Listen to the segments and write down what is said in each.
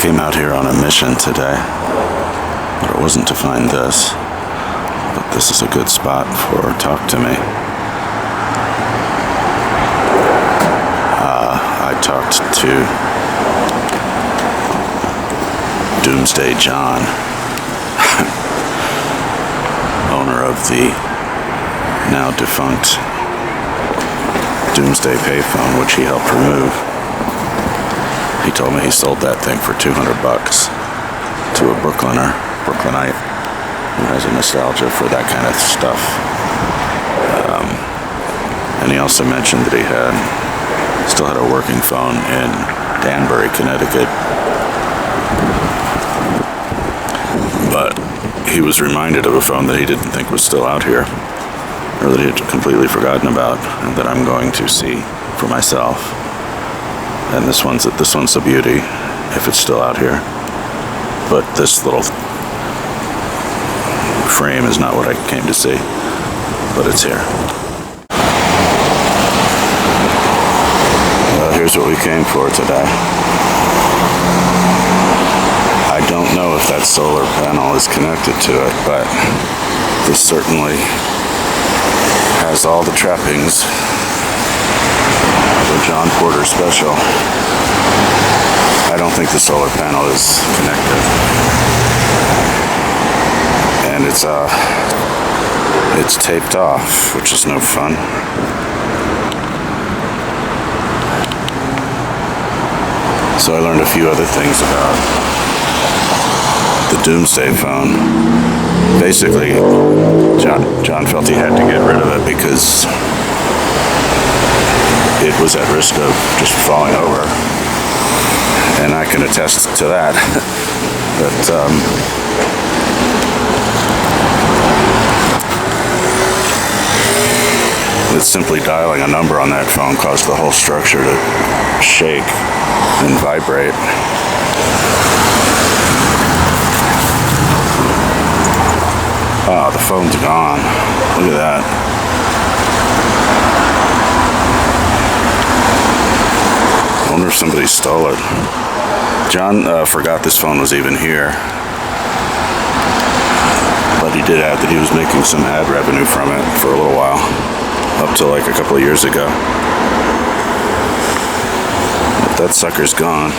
Came out here on a mission today, but it wasn't to find this. But this is a good spot for Talk to Me. I talked to Doomsday John, owner of the now defunct Doomsday Payphone, which he helped remove. He told me he sold that thing for $200 to a Brooklynite who has a nostalgia for that kind of stuff. And he also mentioned that he still had a working phone in Danbury, Connecticut. But he was reminded of a phone that he didn't think was still out here, or that he had completely forgotten about, and that I'm going to see for myself. And this one's a beauty, if it's still out here. But this little frame is not what I came to see, but it's here. Well, here's what we came for today. I don't know if that solar panel is connected to it, but this certainly has all the trappings of a John Porter special. I don't think the solar panel is connected, and it's taped off, which is no fun. So I learned a few other things about the Doomsday phone. Basically, John felt he had to get rid of it because it was at risk of just falling over, and I can attest to that. But it's simply dialing a number on that phone caused the whole structure to shake and vibrate. Oh, the phone's gone. Look at that. I wonder if somebody stole it. John forgot this phone was even here. But he did add that he was making some ad revenue from it for a little while. Up to like a couple of years ago. But that sucker's gone.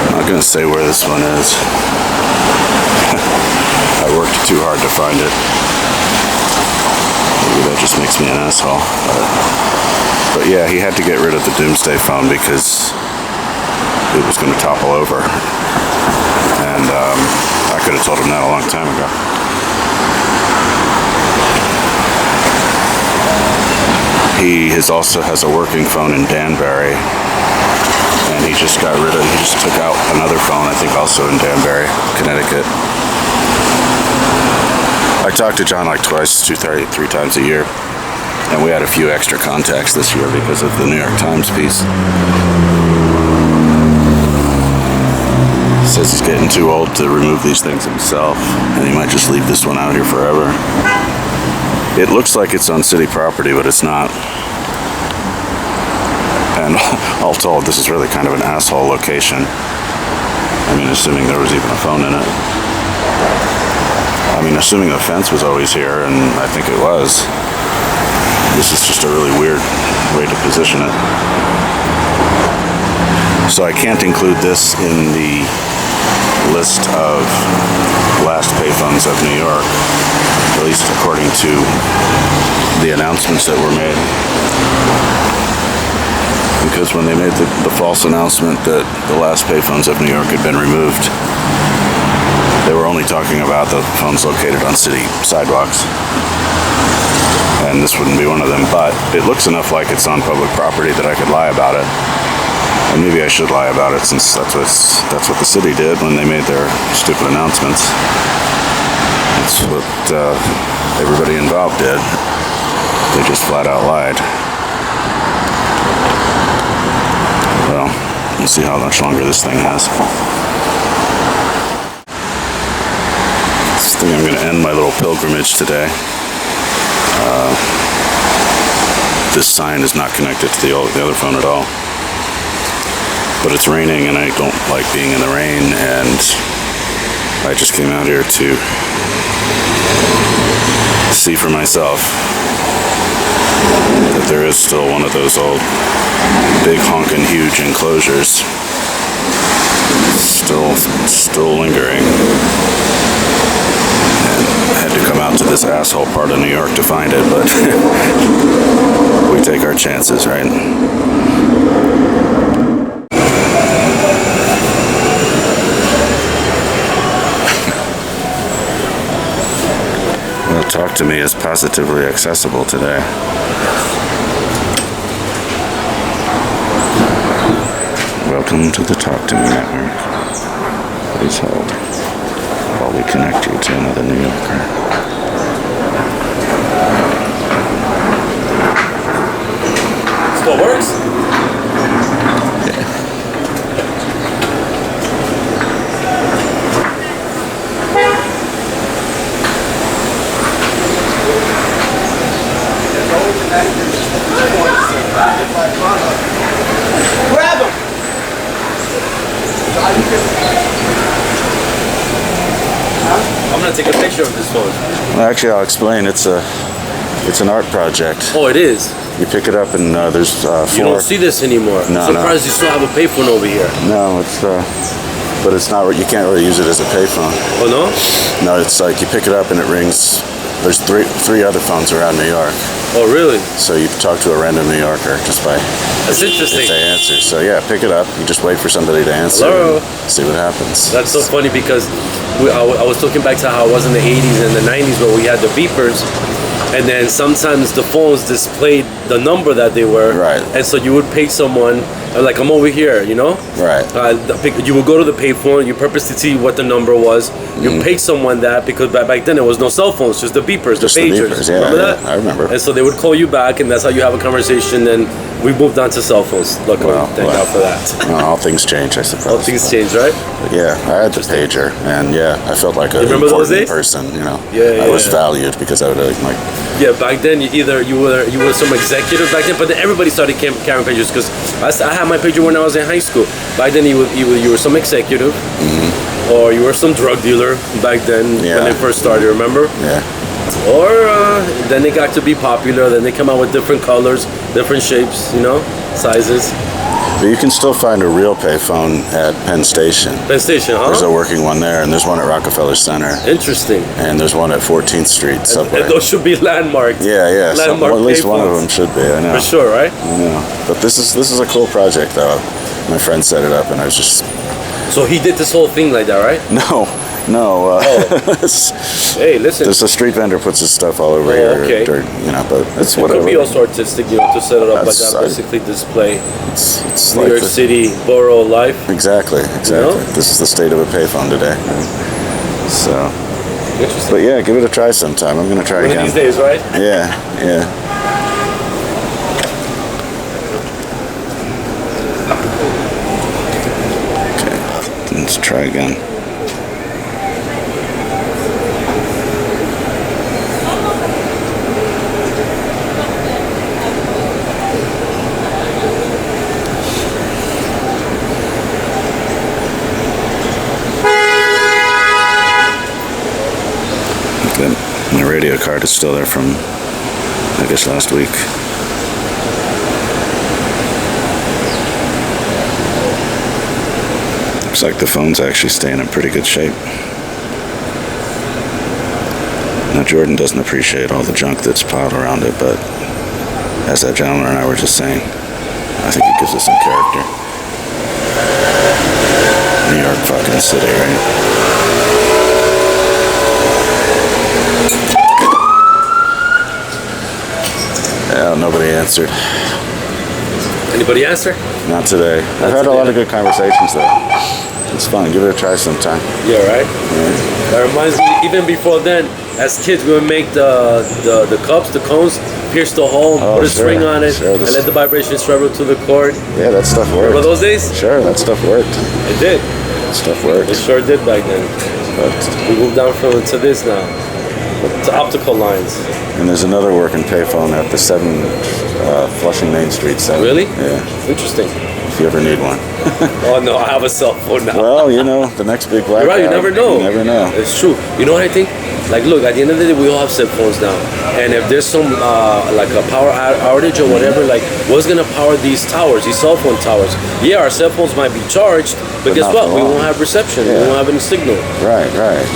I'm not gonna say where this one is. I worked too hard to find it. Maybe that just makes me an asshole. But yeah, he had to get rid of the Doomsday phone because it was going to topple over. And I could have told him that a long time ago. He also has a working phone in Danbury. And he just took out another phone, I think also in Danbury, Connecticut. I talk to John like three times a year, and we had a few extra contacts this year because of the New York Times piece. He says he's getting too old to remove these things himself, and he might just leave this one out here forever. It looks like it's on city property, but it's not. And all told, this is really kind of an asshole location. I mean, assuming there was even a phone in it. I mean, assuming the fence was always here, and I think it was. This is just a really weird way to position it. So I can't include this in the list of last payphones of New York, at least according to the announcements that were made. Because when they made the false announcement that the last payphones of New York had been removed, they were only talking about the phones located on city sidewalks. And this wouldn't be one of them, but it looks enough like it's on public property that I could lie about it. And maybe I should lie about it, since that's what the city did when they made their stupid announcements. That's what everybody involved did. They just flat out lied. Well, we'll see how much longer this thing has. think I'm going to end my little pilgrimage today. This sign is not connected to the other phone at all. But it's raining and I don't like being in the rain, and I just came out here to see for myself that there is still one of those old big honkin' huge enclosures still lingering. And I had to come out to this asshole part of New York to find it, but we take our chances, right? Well, Talk to Me is positively accessible today. Welcome to the Talk to Me network. Please hold while we connect you to another New Yorker. Still works? Yeah. Grab him! I'm gonna take a picture of this phone. Well, actually, I'll explain. It's an art project. Oh, it is? You pick it up and there's four. You don't see this anymore. No, I'm surprised you still have a payphone over here. No, it's but it's not. You can't really use it as a payphone. Oh no? No, it's like you pick it up and it rings. There's three other phones around New York. Oh really? So you talk to a random New Yorker just by. That's interesting. If they answer. So yeah, pick it up. You just wait for somebody to answer. Hello? And see what happens. That's so funny because I was looking back to how it was in the 80s and the 90s where we had the beepers, and then sometimes the phones displayed the number that they were. Right. And so you would pay someone, like, I'm over here, you know? Right. You would go to the payphone, you purposely see what the number was. You pay someone that because back then there was no cell phones, just the beepers, Just the pagers. the beepers, yeah, remember yeah, that? I remember. And so they would call you back, and that's how you have a conversation. And we moved on to cell phones. Luckily, thank God for that. Well, all things change, I suppose. All things change, right? But yeah, I had the pager, and yeah, I felt like an remember those important days? person. You know, Yeah, I was yeah. valued because I would like. Yeah, back then you were some executive back then, but then everybody started carrying pagers because I had my pager when I was in high school. Back then you were some executive, or you were some drug dealer back then when they first started. Remember? Yeah. Or then they got to be popular. Then they come out with different colors, different shapes, you know, sizes. But you can still find a real payphone at Penn Station. Penn Station, huh? There's a working one there, and there's one at Rockefeller Center. Interesting. And there's one at 14th Street subway. And those should be landmarks. Yeah, yeah. Landmark At least one of payphones. them should be. I know. For sure, right? I know. But this is a cool project, though. My friend set it up, and I was just. So he did this whole thing like that, right? No. Hey, listen. There's a street vendor puts his stuff all over here. Okay. You know, but it's It whatever. could be also artistic, you know, to set it up like That's- that, basically display It's New like York City borough life. Exactly. know? This is the state of a payphone today. So, Interesting. but yeah, give it a try sometime. I'm gonna try One of again. these days, right? Yeah. Okay, let's try again. My radio card is still there from, I guess, last week. Looks like the phone's actually staying in pretty good shape. Now, Jordan doesn't appreciate all the junk that's piled around it, but as that gentleman and I were just saying, I think it gives it some character. New York fucking city, right? Yeah, nobody answered. Anybody answer? Not today. I've had a lot of good conversations though. It's fun. Give it a try sometime. Yeah, right? That reminds me, even before then, as kids, we would make the cups, the cones, pierce the hole, put a string on it, and let the vibrations travel to the cord. Yeah, that stuff worked. Remember those days? Sure, that stuff worked. It did. That stuff worked. It sure did back then. But We moved down to this now, to optical lines. and there's another working payphone at the 7 Flushing Main Street 7. Really? Yeah. Interesting. If you ever need one. Oh no, I have a cell phone now. Well, you know, the next big blackout. You're right, you never know. You never know. It's true. You know what I think? Like, look, at the end of the day, we all have cell phones now. And if there's some, like a power outage or whatever, like, what's gonna power these towers, these cell phone towers? Yeah, our cell phones might be charged, but guess not what? for We long. won't have reception. Yeah. We won't have any signal. Right.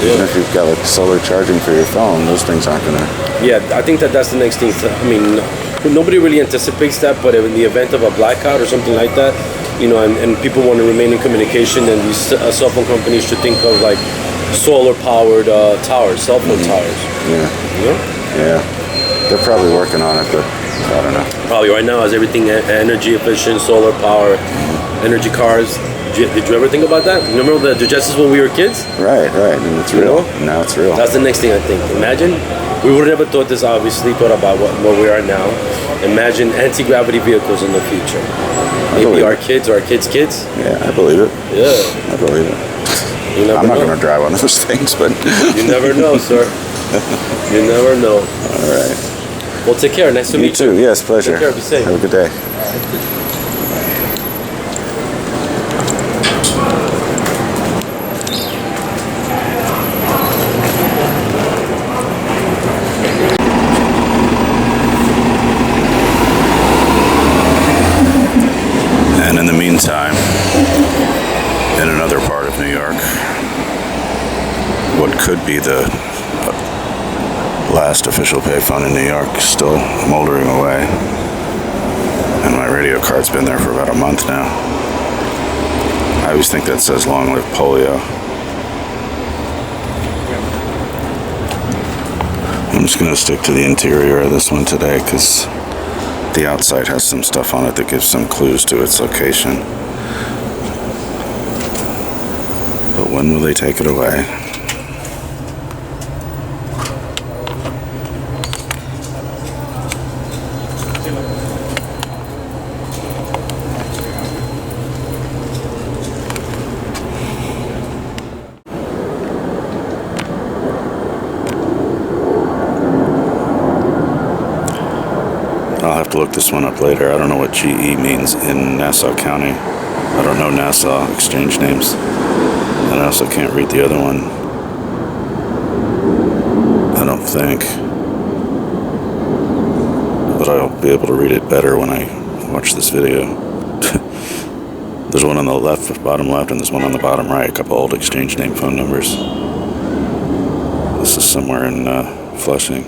Even if you've got like solar charging for your phone, those things aren't gonna. Yeah, I think that's the next thing. I mean, nobody really anticipates that, but in the event of a blackout or something like that, you know, and people want to remain in communication, and these cell phone companies should think of like solar-powered towers, cell phone towers. Yeah. You know? Yeah. They're probably working on it, but I don't know. Probably right now is everything energy efficient, solar power, energy cars. Did you ever think about that? Remember the Jetsons when we were kids? Right. And it's real. know? Now it's real. That's the next thing I think. Imagine, we would have never thought this, obviously, thought about what we are now. Imagine anti-gravity vehicles in the future. Maybe our kids or our kids' kids. Yeah, I believe it. Yeah. I believe it. You never I'm not know. going to drive one of those things, but. You never know, sir. You never know. All right. Well, take care. Nice to You meet you. too. Yes, pleasure. Take care. Be safe. Have a good day. And in the meantime, in another part of New York, what could be the last official payphone in New York is still moldering away. And my radio card's been there for about a month now. I always think that says long live polio. I'm just going to stick to the interior of this one today because the outside has some stuff on it that gives some clues to its location. But when will they take it away? I'll have to look this one up later. I don't know what GE means in Nassau County. I don't know Nassau exchange names. And I also can't read the other one. I don't think. But I'll be able to read it better when I watch this video. There's one on the left, bottom left, and there's one on the bottom right. A couple old exchange name phone numbers. This is somewhere in Flushing.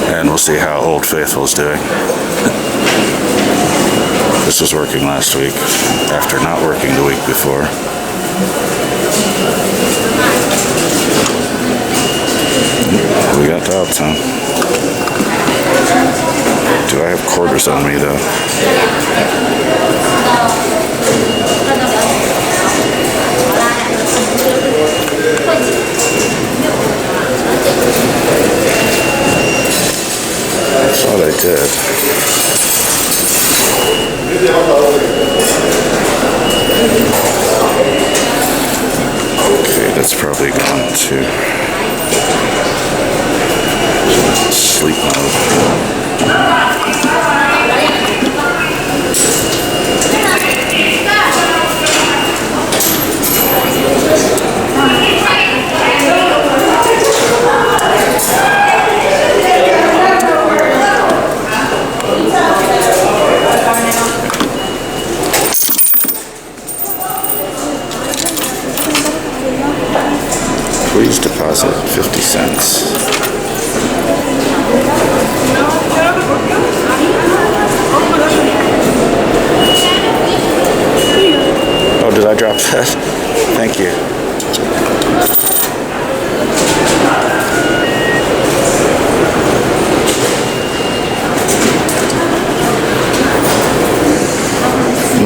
And we'll see how Old Faithful is doing. This was working last week after not working the week before. We got dogs, huh? Do I have quarters on me though? I thought I did. Okay, that's probably gone to sleep mode. Please deposit 50 cents. Oh, did I drop that? Thank you.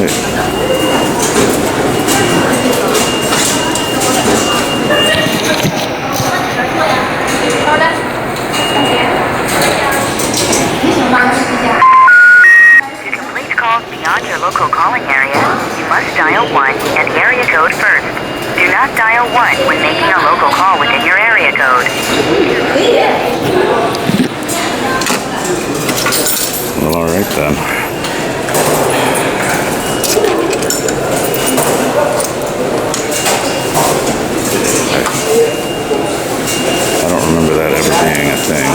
Wait. a local call within your area code. Well, all right then. I don't remember that ever being a thing.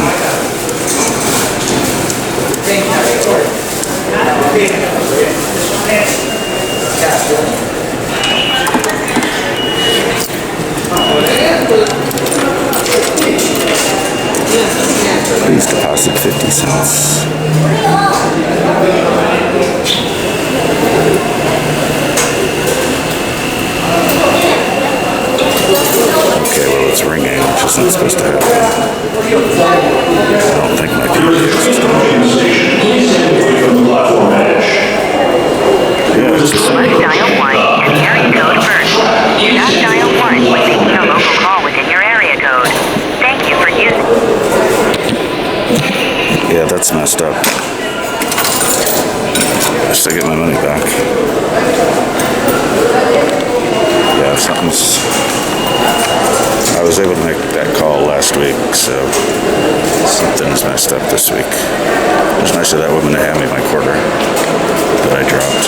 Please deposit 50 cents. Okay, well, it's ringing, which is not supposed to happen. I don't think my PPA system. Yeah, it's just Must dial 1 and area code first. Do not dial 1 when making a local call within your area code. Thank you for using. yeah, that's messed up. I still get my money back. Yeah, something's. I was able to make that call last week, so something's messed up this week. It was nice of that woman to hand me my quarter that I dropped.